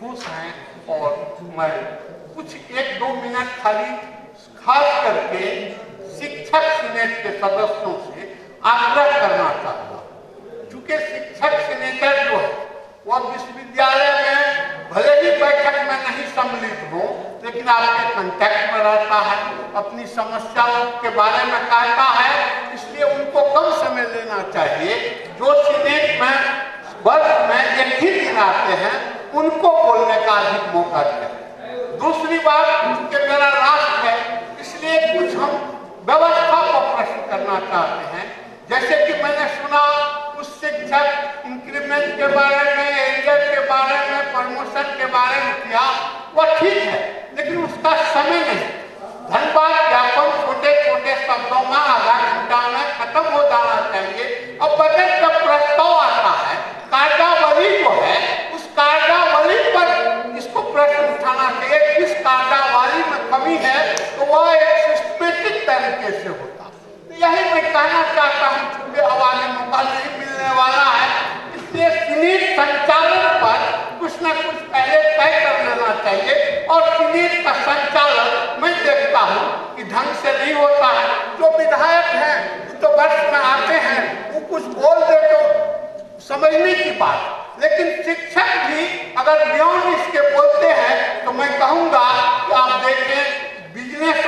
खुश हैं और मैं कुछ 1-2 मिनट खाली खास करके शिक्षक सीनेट के सदस्यों से आग्रह करना चाहता हूँ। चूंकि शिक्षक सीनेटर जो है वह विश्वविद्यालय में भले ही बैठक में नहीं सम्मिलित हो, लेकिन आपके कांटेक्ट में रहता है, अपनी समस्याओं के बारे में कहता है, इसलिए उनको कम समय लेना चाहिए। जो सीनेट में वर्ष में एक ही दिन आते हैं उनको बोलने का अधिक मौका दिया। दूसरी बात, चूंकि मेरा राष्ट्र है इसलिए कुछ हम व्यवस्था को प्रश्न करना चाहते हैं। जैसे कि मैंने सुना कुछ शिक्षक इंक्रीमेंट के बारे में, एरियर के बारे में, प्रमोशन के बारे में किया, वह ठीक है, लेकिन उसका समय नहीं। धन्यवाद ज्ञापन छोटे छोटे शब्दों में आधा घंटा में खत्म हो जाना चाहिए। और बजट जब प्रस्ताव आता है, कार्यावली जो है उस कार्यावली पर इसको प्रश्न उठाना चाहिए। किस कार्यावली में कमी है तो वह एक सिस्टमेटिक तरीके से होता। तो यही मैं कहना चाहता हूँ, चूंकि अब आगे मौका नहीं मिलने वाला है, इसलिए सीनेट संचालन पर कुछ न कुछ पहले तय कर लेना चाहिए। और सीनेट का संचालन मैं देखता हूँ कि ढंग से नहीं होता है। जो विधायक हैं तो वर्ष में आते हैं, वो कुछ बोल दे तो समझने की बात, लेकिन शिक्षक भी अगर बियॉन्ड इसके बोलते हैं तो मैं कहूँगा कि आप देखें बिजनेस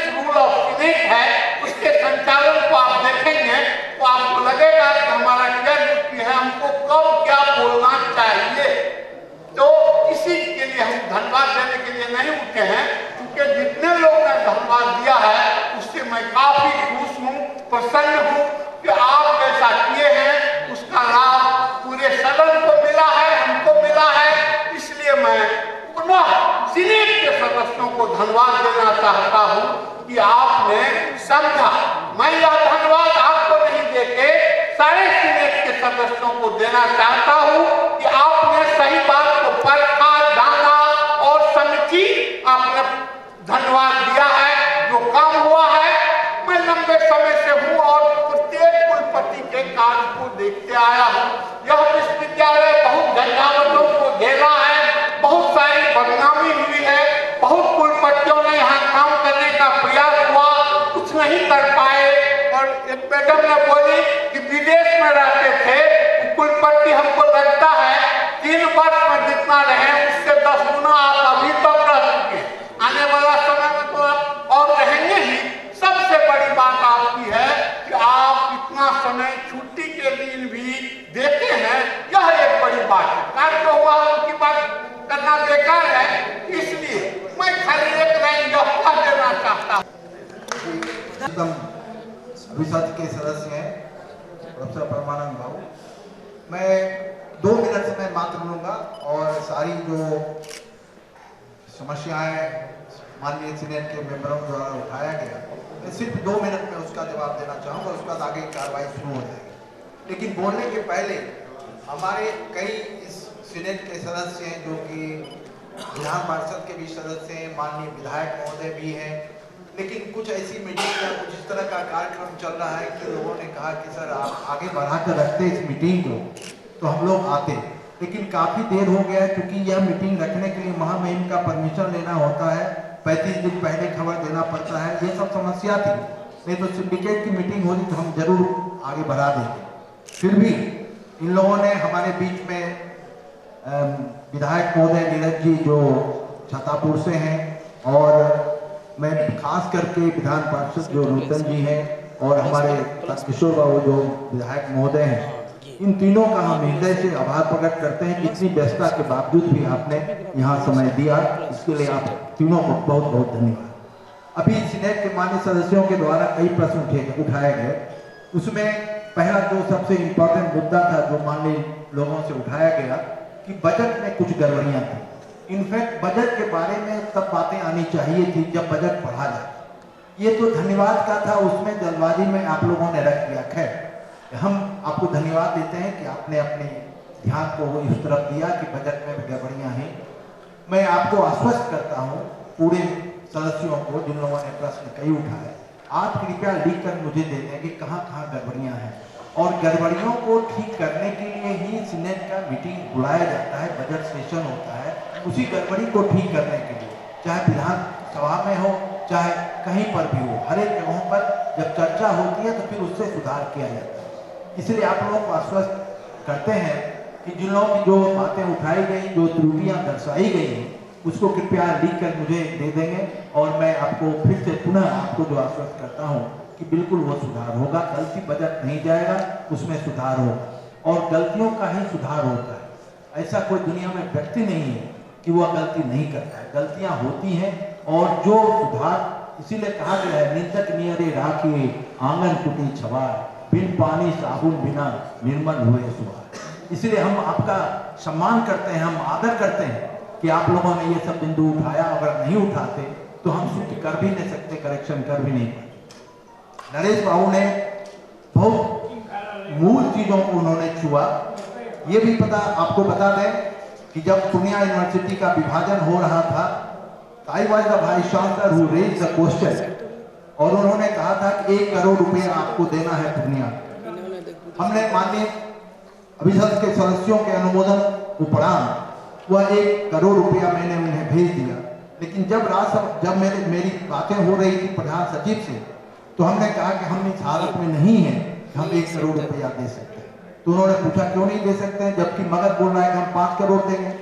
रूल ऑफ सीनेट है, उसके संचालन को आप देखेंगे तो आपको लगेगा कि हमारा क्या ड्यूटी है, हमको कब क्या बोलना चाहिए। तो इसी के लिए हम धन्यवाद देने के लिए नहीं उठे हैं, क्योंकि जितने लोग ने धन्यवाद दिया है उससे मैं काफी खुश हूँ, प्रसन्न हूँ कि आप जैसा किए हैं उसका लाभ पूरे सदन को मिला है, हमको मिला है। इसलिए मैं पुनः सीनेट के सदस्यों को धन्यवाद देना चाहता हूँ कि आपने समझा। मैं यह धन्यवाद आपको नहीं देके सारे सीनेट के सदस्यों को देना चाहता हूँ कि आपने सही बात को परखा, जाना और समझी, आपने धन्यवाद दिया है। जो काम हुआ है मैं लंबे समय से हूँ और प्रत्येक कुलपति के कार्य को देखते आया हूँ। यह विश्वविद्यालय बहुत झंझावटों को झेला है, बहुत सारी बदनामी हुई है, बहुत कुलपतियों ने यहाँ काम करने का प्रयास हुआ, कुछ नहीं कर पाए। और एक मैडम ने बोली कि विदेश में रहते थे कुलपति, हमको लगता है 3 वर्ष में जितना रहे उससे 10 गुना आप अभी तक रह चुके, आने वाला समय में तो आप और रहेंगे ही। सबसे बड़ी बात आपकी है कि आप इतना समय छुट्टी के दिन भी देते हैं, यह एक बड़ी बात है। कार्य जो हुआ उनकी बात करना बेकार है, इसलिए मैं खाली एक लाइन यह देना चाहता हूँ। विसद के सदस्य हैं प्रोफेसर परमानंद बाबू, मैं 2 मिनट से मैं मात्र लूंगा और सारी जो समस्याएं माननीय सीनेट के मेंबरों द्वारा उठाया गया, मैं सिर्फ 2 मिनट में उसका जवाब देना चाहूँगा, उसके बाद आगे कार्रवाई शुरू हो जाएगी। लेकिन बोलने के पहले हमारे कई इस सीनेट के सदस्य हैं जो कि विधान पार्षद के भी सदस्य हैं, माननीय विधायक महोदय भी हैं, लेकिन कुछ ऐसी मीटिंग या कुछ इस तरह का कार्यक्रम चल रहा है कि लोगों ने कहा कि सर आप आगे बढ़ाकर रखते इस मीटिंग को तो हम लोग आते, लेकिन काफ़ी देर हो गया है क्योंकि यह मीटिंग रखने के लिए महामहिम का परमिशन लेना होता है, 35 दिन पहले खबर देना पड़ता है, ये सब समस्या थी। नहीं तो सिंडिकेट की मीटिंग होती तो हम जरूर आगे बढ़ा देते। फिर भी इन लोगों ने हमारे बीच में विधायक महोदय नीरज जी जो छतापुर से हैं, और मैं खास करके विधान पार्षद जो नूतन जी हैं और हमारे किशोर बाबू जो विधायक महोदय हैं, इन तीनों का हम हृदय से आभार प्रकट करते हैं कि इतनी व्यस्तता के बावजूद भी आपने यहाँ समय दिया, इसके लिए आप तीनों को बहुत बहुत धन्यवाद। अभी सीनेट के मान्य सदस्यों के द्वारा कई प्रश्न उठाए गए, उसमें पहला जो सबसे इम्पोर्टेंट मुद्दा था जो माननीय लोगों से उठाया गया कि बजट में कुछ गड़बड़ियाँ थी। इनफैक्ट बजट के बारे में तब बातें आनी चाहिए थी जब बजट पढ़ा जाए। ये तो धन्यवाद का था, उसमें जल्दबाजी में आप लोगों ने रख दिया। खैर, हम आपको धन्यवाद देते हैं कि आपने अपने ध्यान को इस तरफ दिया कि बजट में गड़बड़ियाँ हैं। मैं आपको आश्वस्त करता हूँ पूरे सदस्यों को जिन लोगों ने प्रश्न कई उठाए, आप कृपया लिख कर मुझे दे दें कि कहाँ कहाँ गड़बड़ियाँ हैं और गड़बड़ियों को ठीक करने के लिए ही सीनेट का मीटिंग बुलाया जाता है, बजट सेशन होता है उसी गड़बड़ी को ठीक करने के लिए, चाहे विधानसभा में हो चाहे कहीं पर भी हो, हर एक जगहों पर जब चर्चा होती है तो फिर उससे सुधार किया जाता है। इसलिए आप लोगों को आश्वस्त करते हैं कि जिन लोगों की जो बातें उठाई गई, जो त्रुटियां दर्शाई गई हैं, उसको कृपया लिख कर मुझे दे देंगे और मैं आपको फिर से पुनः आपको जो आश्वस्त करता हूँ कि बिल्कुल वो सुधार होगा। गलती बजट नहीं जाएगा, उसमें सुधार होगा और गलतियों का ही सुधार होता है। ऐसा कोई दुनिया में व्यक्ति नहीं है कि वह गलती नहीं करता है, गलतियां होती हैं और जो सुधार, इसीलिए कहा गया है निंदक नियरे राखिए आंगन कुटी छवार, बिन पानी साबुन बिना निर्मल हुए सुहार। इसलिए हम आपका सम्मान करते हैं, हम आदर करते हैं कि आप लोगों ने ये सब बिंदु उठाया। अगर नहीं उठाते तो हम शुद्ध कर भी नहीं सकते, करेक्शन कर भी नहीं पाते। नरेश बाबू ने बहुत मूल चीजों को उन्होंने छुआ। ये भी पता आपको बता दें कि जब पूर्णिया यूनिवर्सिटी का विभाजन हो रहा था, I was the vice chancellor who raised the question, और उन्होंने कहा था कि 1 करोड़ रुपए आपको देना है पूर्णिया। हमने माननीय अभिसद के सदस्यों के अनुमोदन उपरांत वह 1 करोड़ रुपया मैंने उन्हें भेज दिया। लेकिन जब मेरी बातें हो रही थी प्रधान सचिव से, तो हमने कहा कि हम इस हालत में नहीं है कि हम 1 करोड़ रुपया दे सकते हैं। तो उन्होंने पूछा क्यों नहीं दे सकते हैं, जबकि मगध बोल रहा है कि हम 5 करोड़ देंगे।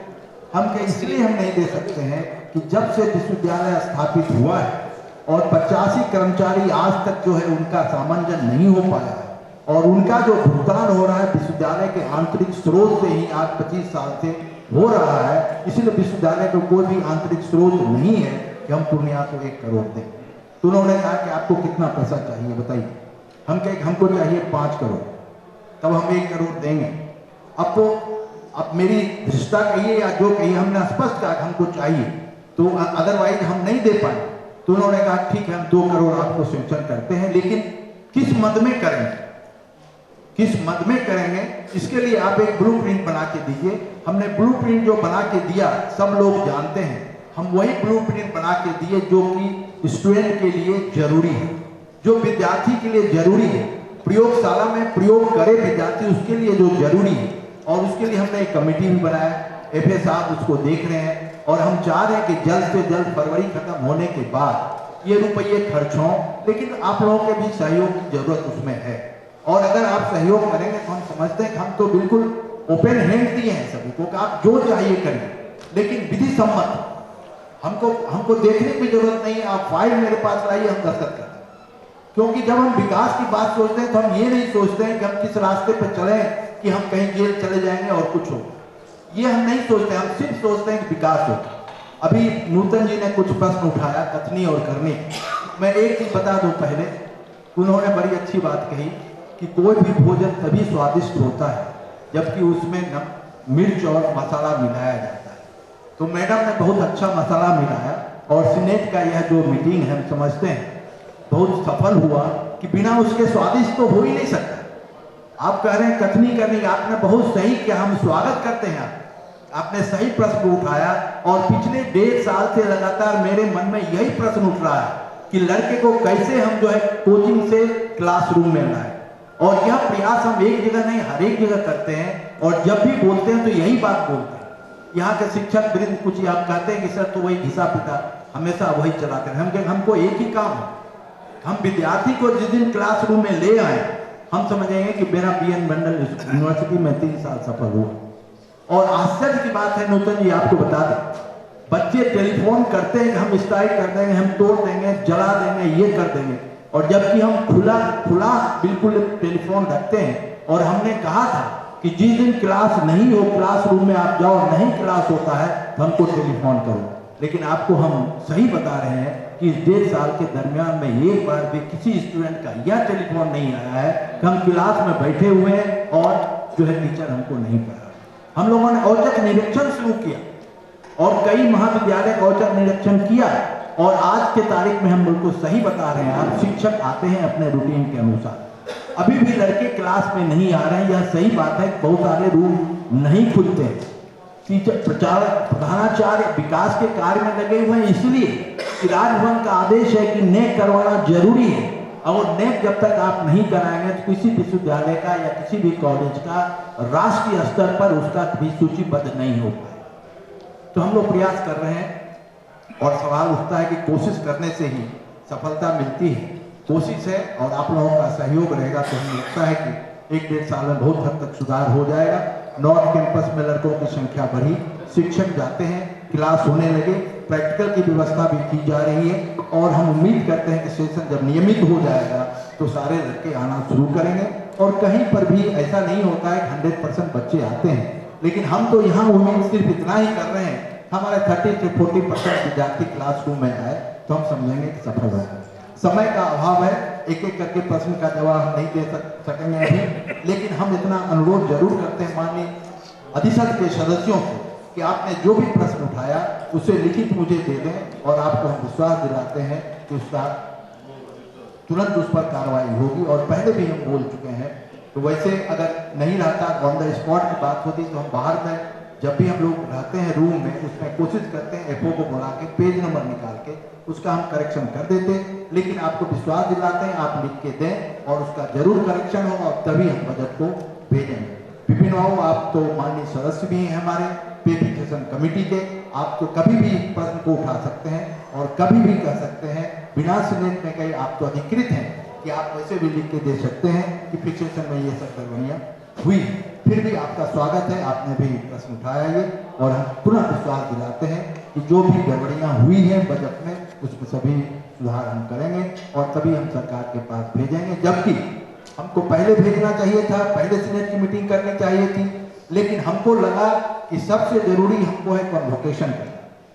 हम के इसलिए हम नहीं दे सकते हैं कि जब से विश्वविद्यालय स्थापित हुआ है और 85 कर्मचारी आज तक जो है उनका सामंजस्य नहीं हो पाया है और उनका जो भुगतान हो रहा है विश्वविद्यालय के आंतरिक स्रोत से ही आज 25 साल से हो रहा है, इसलिए विश्वविद्यालय को कोई भी आंतरिक स्रोत नहीं है कि हम पूर्णिया को 1 करोड़ दें। तो उन्होंने कहा कि आपको कितना पैसा चाहिए बताइए। हम कहे हमको चाहिए 5 करोड़, तब हम 1 करोड़ देंगे। अब मेरी रिश्ता कहिए या जो कहिए, हमने स्पष्ट कहा हमको चाहिए, तो अदरवाइज हम नहीं दे पाए। तो उन्होंने कहा ठीक है हम 2 करोड़ आपको सैंक्शन करते हैं, लेकिन किस मद में करेंगे, किस मद में करेंगे, इसके लिए आप एक ब्लूप्रिंट बना के दीजिए। हमने ब्लूप्रिंट जो बना के दिया सब लोग जानते हैं, हम वही ब्लूप्रिंट बना के दिए जो कि स्टूडेंट के लिए जरूरी है, जो विद्यार्थी के लिए जरूरी है, प्रयोगशाला में प्रयोग करे विद्यार्थी उसके लिए जो जरूरी है। और उसके लिए हमने एक कमेटी भी बनाया, एफए साहब उसको देख रहे हैं और हम चाह रहे हैं कि जल्द से जल्द फरवरी खत्म होने के बाद ये रुपये खर्च हों, लेकिन आप लोगों के भी सहयोग की जरूरत उसमें है। और अगर आप सहयोग करेंगे तो हम समझते हैं कि हम तो बिल्कुल ओपन हैंड दिए हैं सभी को कि आप जो चाहिए करिए, लेकिन विधि सम्मत हमको देखने की जरूरत नहीं है। आप फाइल मेरे पास लाइए, हम दस्तखत करते हैं। क्योंकि जब हम विकास की बात सोचते हैं तो हम ये नहीं सोचते हैं कि हम किस रास्ते पर चलें कि हम कहीं जेल चले जाएंगे और कुछ हो, ये हम नहीं सोचते। हम सिर्फ सोचते हैं कि विकास हो। अभी नूतन जी ने कुछ प्रश्न उठाया कथनी और करनी। मैं एक चीज बता दूं पहले, उन्होंने बड़ी अच्छी बात कही कि कोई भी भोजन तभी स्वादिष्ट होता है जबकि उसमें मिर्च और मसाला मिलाया जाता है। तो मैडम ने बहुत अच्छा मसाला मिलाया और सीनेट का यह जो मीटिंग है हम समझते हैं बहुत सफल हुआ कि बिना उसके स्वादिष्ट तो हो ही नहीं सकता। आप कह रहे हैं कथनी करनी, आपने बहुत सही किया, हम स्वागत करते हैं। आपने सही प्रश्न उठाया और पिछले 1.5 साल से लगातार मेरे मन में यही प्रश्न उठ रहा है कि लड़के को कैसे हम जो है कोचिंग से क्लासरूम में लाए। और यह प्रयास हम एक जगह नहीं हर एक जगह करते हैं और जब भी बोलते हैं तो यही बात बोलते हैं। यहाँ के शिक्षक वृंद कुछ आप कहते हैं कि सर तो वही घिसा पिटा हमेशा वही चलाते हैं। हमको एक ही काम है, हम विद्यार्थी को जिस दिन क्लासरूम में ले आए हम समझेंगे कि मेरा BN मंडल यूनिवर्सिटी में 3 साल सफल हुआ। और आश्चर्य की बात है नूतन जी, आपको बता दें, बच्चे टेलीफोन करते हैं कि हम स्ट्राइक कर देंगे, हम तोड़ देंगे, जला देंगे, ये कर देंगे, और जबकि हम खुला बिल्कुल टेलीफोन रखते हैं। और हमने कहा था कि जिस दिन क्लास नहीं हो क्लासरूम में आप जाओ, नहीं क्लास होता है तो हमको टेलीफोन करो। लेकिन आपको हम सही बता रहे हैं कि इस 1.5 साल के दरमियान में एक बार भी किसी स्टूडेंट का यह टेलीफोन नहीं आया है कि हम क्लास में बैठे हुए हैं और जो है टीचर हमको नहीं पढ़ा। हम लोगों ने औचक निरीक्षण शुरू किया और कई महाविद्यालय का औचक निरीक्षण किया और आज के तारीख में हम बिल्कुल सही बता रहे हैं। आप शिक्षक आते हैं अपने रूटीन के अनुसार, अभी भी लड़के क्लास में नहीं आ रहे हैं। यह सही बात है, बहुत सारे रूम नहीं खुलते हैं। टीचर प्रधानाचार्य विकास के कार्य में लगे हुए हैं, इसलिए कि राजभवन का आदेश है कि नेक करवाना जरूरी है। और नेट जब तक आप नहीं कराएंगे तो किसी विश्वविद्यालय का या किसी भी कॉलेज का राष्ट्रीय स्तर पर उसका भी सूचीबद्ध नहीं हो पाए। तो हम लोग प्रयास कर रहे हैं और सवाल उठता है कि कोशिश करने से ही सफलता मिलती है। कोशिश है और आप लोगों का सहयोग रहेगा तो हमें लगता है कि 1-1.5 साल में बहुत हद तक सुधार हो जाएगा। नॉर्थ कैंपस में लड़कों की संख्या बढ़ी, शिक्षक जाते हैं, क्लास होने लगे, प्रैक्टिकल की व्यवस्था भी की जा रही है और हम उम्मीद करते हैं कि सेशन जब नियमित हो जाएगा तो सारे लड़के आना शुरू करेंगे। और कहीं पर भी ऐसा नहीं होता है 100% बच्चे आते हैं, लेकिन हम तो यहाँ उम्मीद सिर्फ इतना ही कर रहे हैं हमारे 30 से 40% विद्यार्थी क्लासरूम में आए तो हम समझेंगे कि सफल होगा। समय का अभाव है, एक एक करके प्रश्न का जवाब हम नहीं दे सकेंगे अभी, लेकिन हम इतना अनुरोध जरूर करते हैं माननीय अधिसद के सदस्यों से कि आपने जो भी प्रश्न उठाया उसे लिखित मुझे दे दें और आपको हम विश्वास दिलाते हैं कि उसका तुरंत उस पर कार्रवाई होगी। और पहले भी हम बोल चुके हैं, तो वैसे अगर नहीं रहता ऑन द स्पॉट की बात होती तो हम बाहर में जब भी हम लोग रहते हैं रूम में उसमें कोशिश करते हैं एफओ को बुला के पेज नंबर निकाल के उसका हम करेक्शन कर देते, लेकिन आपको विश्वास दिलाते हैं आप लिख के दें और उसका जरूर करेक्शन होगा और तभी हम बजट को भेजेंगे। विपिन बाबू आप तो माननीय सदस्य भी हैं हमारे पे फिक्सेशन कमेटी के, आप तो कभी भी प्रश्न को उठा सकते हैं और कभी भी कह सकते हैं बिना सीनेट में कहीं आप तो अधिकृत हैं कि आप वैसे भी लिख के दे सकते हैं कि फिक्सेशन में ये सब गड़बड़ियाँ हुई। फिर भी आपका स्वागत है, आपने भी प्रश्न उठाया ये और हम पुनः विश्वास दिलाते हैं कि जो भी गड़बड़ियाँ हुई हैं बजट में उसमें सभी सुधार हम करेंगे और तभी हम सरकार के पास भेजेंगे। जबकि हमको पहले भेजना चाहिए था, पहले सीनेट की मीटिंग करनी चाहिए थी, लेकिन हमको लगा कि सबसे जरूरी हमको है कन्वोकेशन करना।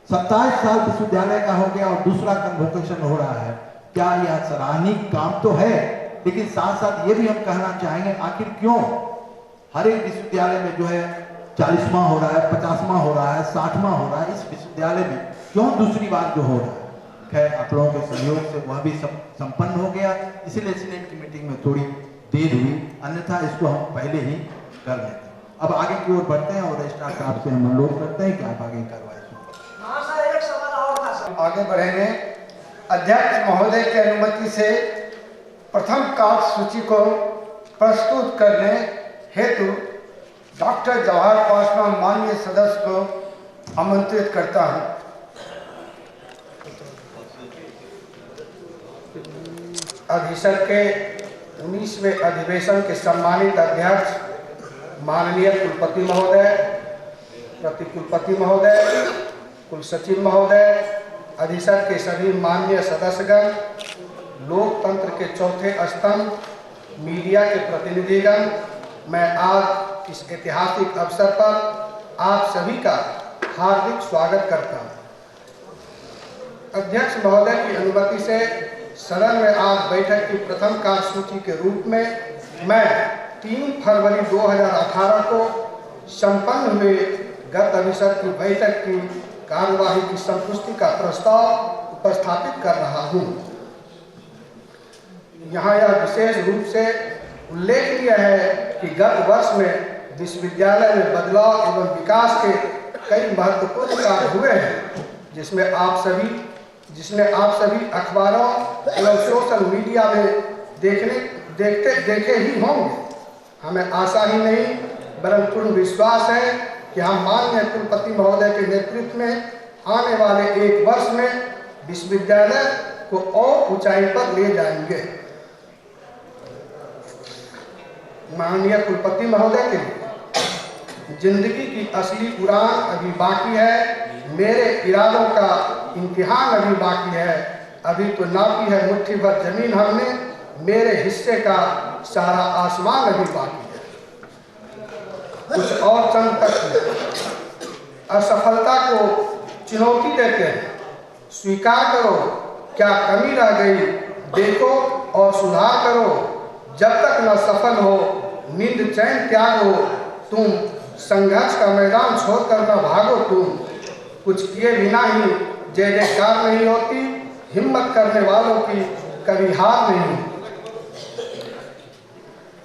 27 साल विश्वविद्यालय का हो गया और दूसरा कन्वोकेशन हो रहा है। क्या यह सराहनीय काम तो है, लेकिन साथ साथ ये भी हम कहना चाहेंगे आखिर क्यों हर एक विश्वविद्यालय में जो है 40वां हो रहा है, 50वां हो रहा है, 60वां हो रहा है, इस विश्वविद्यालय में क्यों दूसरी बार जो हो रहा है। खैर आप लोगों के सहयोग से वह भी सब संपन्न हो गया, इसलिए सीनेट की मीटिंग में थोड़ी देर हुई, अन्यथा इसको हम पहले ही कर लेते। अब आगे की ओर बढ़ते हैं और रजिस्ट्रार साहब से हम अनुरोध करते हैं कि आप आगे कार्रवाई शुरू। आगे बढ़ेंगे। अध्यक्ष महोदय की अनुमति से प्रथम कार्य सूची को प्रस्तुत करने हेतु डॉक्टर जवाहर पासवान माननीय सदस्य को आमंत्रित करता हूं। अधिसद के 19वें अधिवेशन के सम्मानित अध्यक्ष माननीय कुलपति महोदय, प्रति कुलपति महोदय, कुलसचिव महोदय, अधिसद के सभी माननीय सदस्यगण, लोकतंत्र के चौथे स्तंभ, मीडिया के प्रतिनिधिगण, मैं आज इस ऐतिहासिक अवसर पर आप सभी का हार्दिक स्वागत करता हूं। अध्यक्ष महोदय की अनुमति से सदन में आज बैठक की प्रथम कार्यसूची के रूप में मैं 3 फरवरी 2018 को संपन्न हुए गत अधिसद की बैठक की कार्यवाही की संपुष्टि का प्रस्ताव उपस्थापित कर रहा हूं। यहाँ यह विशेष रूप से उल्लेखनीय है कि गत वर्ष में विश्वविद्यालय में बदलाव एवं विकास के कई महत्वपूर्ण कार्य हुए हैं, जिसने आप सभी अखबारों एवं सोशल मीडिया में देखे ही होंगे। हमें आशा ही नहीं वरन पूर्ण विश्वास है कि हम माननीय कुलपति महोदय के नेतृत्व में आने वाले 1 वर्ष में विश्वविद्यालय को और ऊंचाई पर ले जाएंगे। माननीय कुलपति महोदय के लिए जिंदगी की असली उड़ान अभी बाकी है, मेरे इरादों का इम्तिहान अभी बाकी है। अभी तो नापी है मुट्ठी भर जमीन हमने, मेरे हिस्से का सारा आसमान अभी बाकी है। कुछ और चंद तक असफलता को चुनौती देते हैं, स्वीकार करो क्या कमी रह गई, देखो और सुधार करो। जब तक न सफल हो नींद चैन त्यागो, तुम संघर्ष का मैदान छोड़कर न भागो। तुम कुछ किए बिना ही जय जयकार नहीं होती, हिम्मत करने वालों की कभी हार नहीं।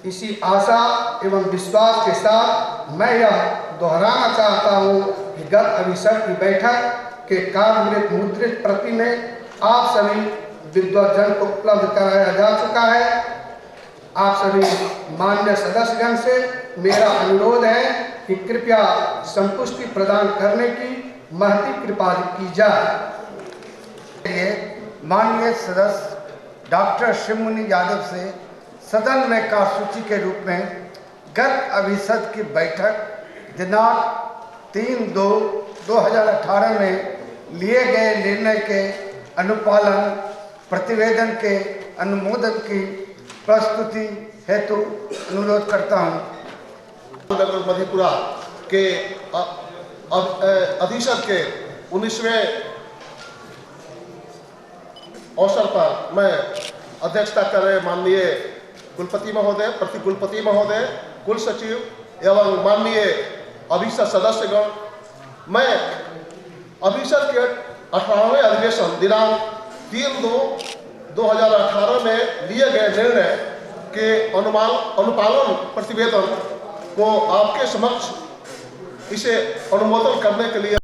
इसी आशा एवं विश्वास के साथ मैं यह दोहराना चाहता हूँ कि गत अधिसद की बैठक के कार्य मुद्रित प्रति में आप सभी विद्वजन को उपलब्ध कराया जा चुका है। आप सभी मान्य सदस्यगण से मेरा अनुरोध है कि कृपया संतुष्टि प्रदान करने की महती कृपा की जाए। माननीय सदस्य डॉक्टर शिवमुनि यादव से सदन में कार्यसूची के रूप में गत अभिसद की बैठक दिनांक 3/2/2018 में लिए गए निर्णय के अनुपालन प्रतिवेदन के अनुमोदन की प्रस्तुति हेतु अनुरोध करता हूँ। नगर मधेपुरा के अधिसद के 19वें अवसर पर मैं अध्यक्षता कर रहे माननीय कुलपति महोदय, प्रति कुलपति महोदय, कुल सचिव एवं माननीय अभिसद सदस्यगण, मैं अभिसद के 18वें अधिवेशन दिनांक 3/2/2018 में लिए गए निर्णय के अनुपालन प्रतिवेदन को आपके समक्ष इसे अनुमोदन करने के लिए